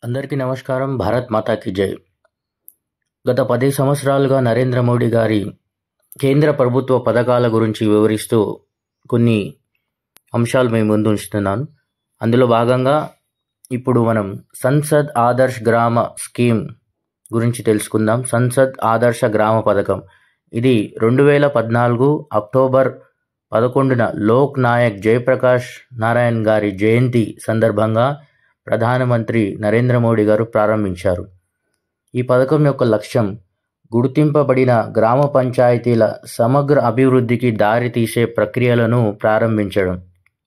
అందరికీ నమస్కారం. భారత్ మాతాకి జై. గత 10 సంవత్సరాలుగా నరేంద్ర మోడీ గారి కేంద్ర ప్రభుత్వ పథకాల గురించి వివరిస్తూ కొన్ని అంశాలు మీ ముందు ఉంచుతున్నాను. అందులో భాగంగా ఇప్పుడు మనం సంసద్ ఆదర్శ్ గ్రామ స్కీమ్ గురించి తెలుసుకుందాం. సంసద్ ఆదర్శ గ్రామ పథకం ఇది 2014 అక్టోబర్ 11న లోక్ నాయక్ జయప్రకాష్ నారాయణ్ గారి జయంతి సందర్భంగా ప్రధానమంత్రి నరేంద్ర మోడీ గారు ప్రారంభించారు. ఈ పథకం యొక్క లక్ష్యం గుర్తింపబడిన గ్రామ పంచాయతీల సమగ్ర అభివృద్ధికి దారితీసే ప్రక్రియలను ప్రారంభించడం.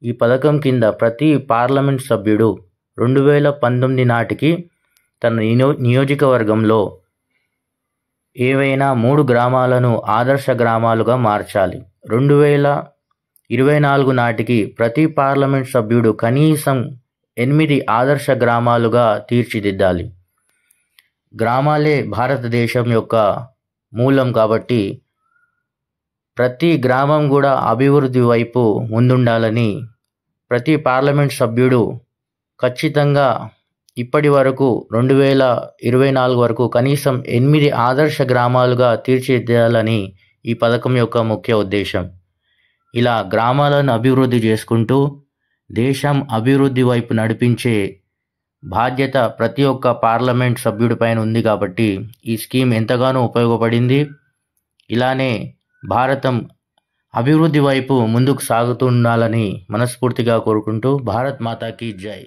ఈ పథకం కింద ప్రతి పార్లమెంట్ సభ్యుడు 2019 నాటికి తన నియోజకవర్గంలో ఏవైనా 3 గ్రామాలను ఆదర్శ గ్రామాలుగా మార్చాలి. 2024 నాటికి ప్రతి పార్లమెంట్ సభ్యుడు కనీసం 8 ఆదర్శ గ్రామాలుగా తీర్చిదిద్దాలి. గ్రామాలే భారతదేశం యొక్క మూలం కాబట్టి ప్రతి గ్రామం కూడా అభివృద్ధి వైపు ముందుండాలని ప్రతి పార్లమెంట్ సభ్యుడు ఖచ్చితంగా ఇప్పటి వరకు 2024 వరకు కనీసం 8 ఆదర్శ గ్రామాలుగా తీర్చిదిద్దాలని ఈ పథకం యొక్క ముఖ్య ఉద్దేశం. ఇలా గ్రామాలను అభివృద్ధి చేసుకుంటూ దేశం అభివృద్ధి వైపు నడిపించే బాధ్యత ప్రతి ఒక్క పార్లమెంట్ సభ్యుడి పైన ఉంది కాబట్టి ఈ స్కీమ్ ఎంతగానో ఉపయోగపడింది. ఇలానే భారతం అభివృద్ధి వైపు ముందుకు సాగుతుండాలని మనస్ఫూర్తిగా కోరుకుంటూ భారత్ మాతాకి జై.